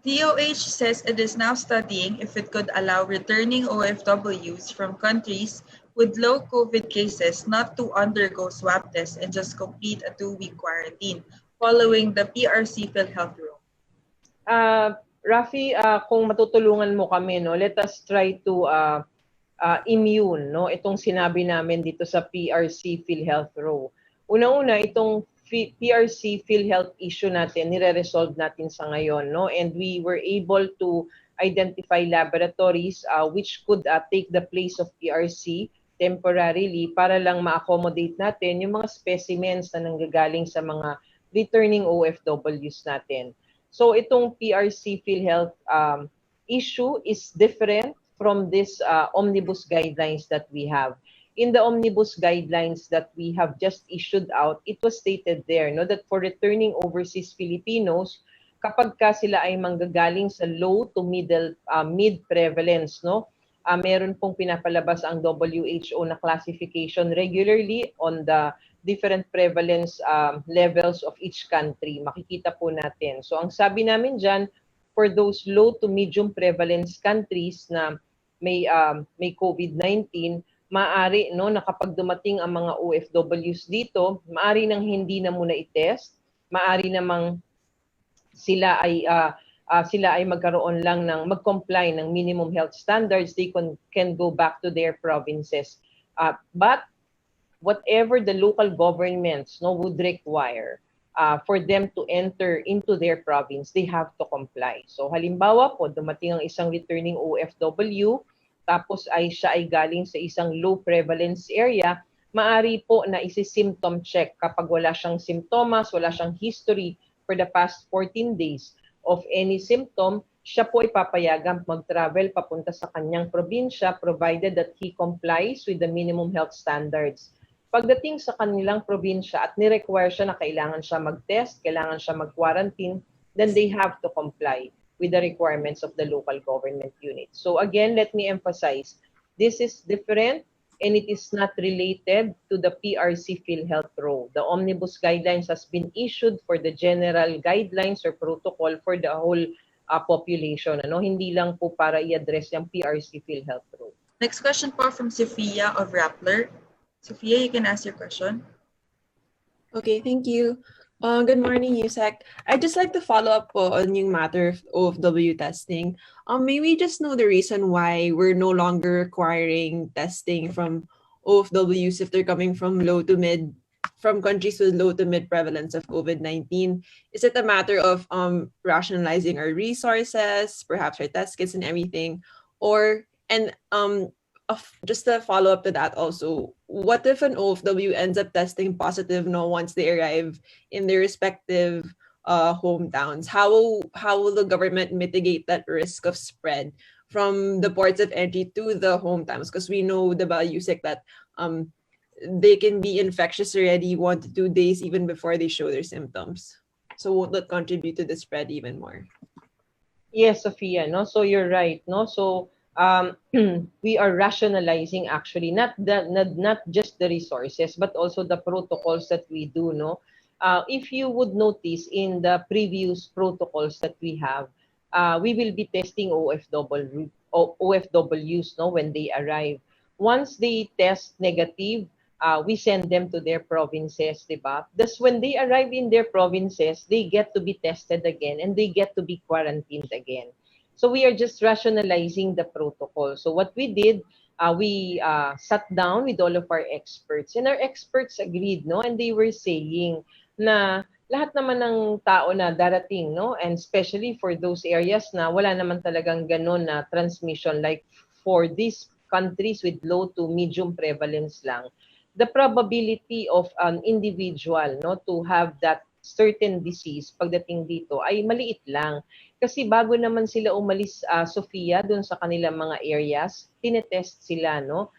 DOH says it is now studying if it could allow returning OFWs from countries with low COVID cases not to undergo swab tests and just complete a 2-week quarantine following the PRC PhilHealth rule. Rafi, kung matutulungan mo kami, no, let us try to immune, no, itong sinabi namin dito sa PRC PhilHealth Row. Una-una, itong PRC PhilHealth issue natin, nire-resolve natin sa ngayon, no, and we were able to identify laboratories which could take the place of PRC temporarily para lang ma-accommodate natin yung mga specimens na nanggagaling sa mga returning OFWs natin. So itong PRC PhilHealth issue is different from this omnibus guidelines that we have. In the omnibus guidelines that we have just issued out, it was stated there, no, that for returning overseas Filipinos, kapag ka sila ay manggagaling sa low to mid prevalence, no, meron pong pinapalabas ang WHO na classification regularly on the different prevalence levels of each country. Makikita po natin. So ang sabi namin dyan, for those low to medium prevalence countries na may COVID-19, maaari, no, na kapag dumating ang mga OFWs dito, maaari nang hindi na muna i-test, maaari namang sila ay magkaroon lang ng mag-comply ng minimum health standards, they can go back to their provinces. But whatever the local governments, no, would require for them to enter into their province, they have to comply. So halimbawa po, dumating ang isang returning OFW, tapos siya ay galing sa isang low prevalence area, maari po na isi-symptom check kapag wala siyang simptomas, wala siyang history for the past 14 days of any symptom, siya po ay papayagan mag-travel papunta sa kanyang probinsya provided that he complies with the minimum health standards. Pagdating sa kanilang probinsya at ni-require siya na kailangan siya mag-test, kailangan siya mag-quarantine, then they have to comply with the requirements of the local government unit. So again, let me emphasize, this is different and it is not related to the PRC PhilHealth Row. The omnibus guidelines has been issued for the general guidelines or protocol for the whole population. Ano? Hindi lang po para i-address yung PRC PhilHealth Row. Next question po from Sophia of Rappler. Sophia, you can ask your question. Okay, thank you. Good morning, Yusek. I'd just like to follow up on yung matter of OFW testing. May we just know the reason why we're no longer requiring testing from OFWs if they're coming from from countries with low to mid prevalence of COVID-19? Is it a matter of rationalizing our resources, perhaps our test kits and everything? Just to follow up to that also, what if an OFW ends up testing positive once they arrive in their respective hometowns? How will the government mitigate that risk of spread from the ports of entry to the hometowns? Because we know, Yusek, that they can be infectious already 1 to 2 days even before they show their symptoms. So won't that contribute to the spread even more? Yes, Sophia, no? So you're right, no? So we are rationalizing actually not just the resources but also the protocols that we do, no. If you would notice in the previous protocols that we have, we will be testing OFWs, no, when they arrive. Once they test negative, we send them to their provinces, diba? Thus, when they arrive in their provinces, they get to be tested again and they get to be quarantined again. So we are just rationalizing the protocol. So what we did, we sat down with all of our experts and our experts agreed, no? And they were saying na lahat naman ng tao na darating, no? And especially for those areas na wala naman talagang ganon na transmission, like for these countries with low to medium prevalence lang, the probability of an individual, no, to have that certain disease pagdating dito ay maliit lang. Kasi bago naman sila umalis, Sofia, dun sa kanilang mga areas, tinetest sila, no?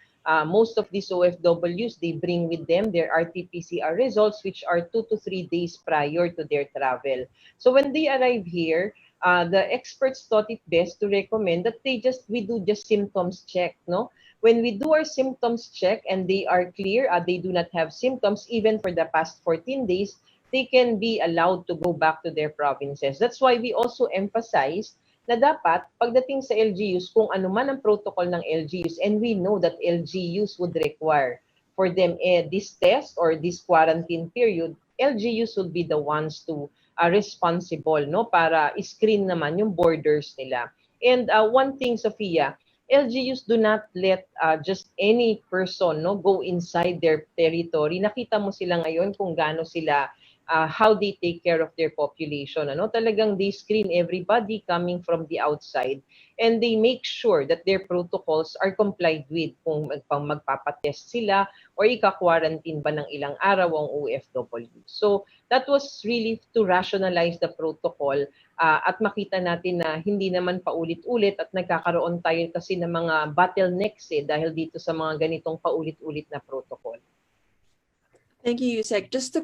Most of these OFWs, they bring with them their RT-PCR results, which are 2 to 3 days prior to their travel. So when they arrive here, the experts thought it best to recommend that we do just symptoms check, no? When we do our symptoms check and they are clear, they do not have symptoms even for the past 14 days, they can be allowed to go back to their provinces. That's why we also emphasize na dapat pagdating sa LGUs, kung ano man ang protocol ng LGUs, and we know that LGUs would require for them this test or this quarantine period, LGUs will be the ones to responsible, no, para screen naman yung borders nila. And one thing, Sophia, LGUs do not let just any person, no, go inside their territory. Nakita mo sila ngayon kung gaano sila how they take care of their population. Ano? Talagang they screen everybody coming from the outside, and they make sure that their protocols are complied with kung magpapatest sila or ika-quarantine ba ng ilang araw ang OFW. So that was really to rationalize the protocol at makita natin na hindi naman paulit-ulit at nagkakaroon tayo kasi ng mga bottlenecks dahil dito sa mga ganitong paulit-ulit na protocol. Thank you, Yusek. Just to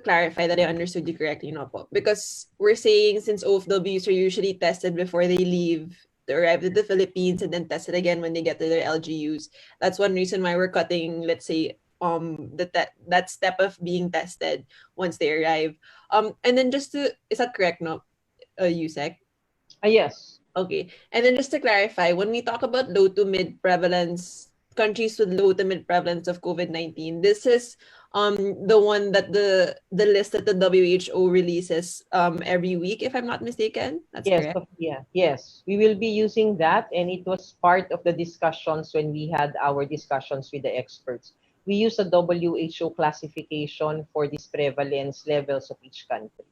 clarify that I understood you correctly, no po, because we're saying since OFWs are usually tested before they leave to arrive to the Philippines and then tested again when they get to their LGUs. That's one reason why we're cutting, let's say, that step of being tested once they arrive. And then is that correct, no, Yusek? Yes. Okay. And then just to clarify, when we talk about low to mid prevalence countries with low to mid prevalence of COVID-19, this is the one that the list that the WHO releases every week, if I'm not mistaken. That's yes, correct. Sophia. Yes, we will be using that, and it was part of the discussions when we had our discussions with the experts. We use a WHO classification for these prevalence levels of each country.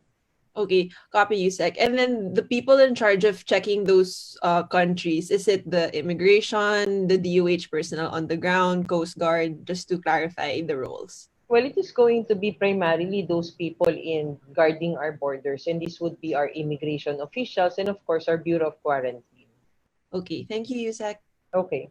Okay, copy Yusek. And then the people in charge of checking those countries, is it the immigration, the DOH personnel on the ground, Coast Guard, just to clarify the roles? Well, it is going to be primarily those people in guarding our borders, and this would be our immigration officials and, of course, our Bureau of Quarantine. Okay, thank you, Yusek. Okay.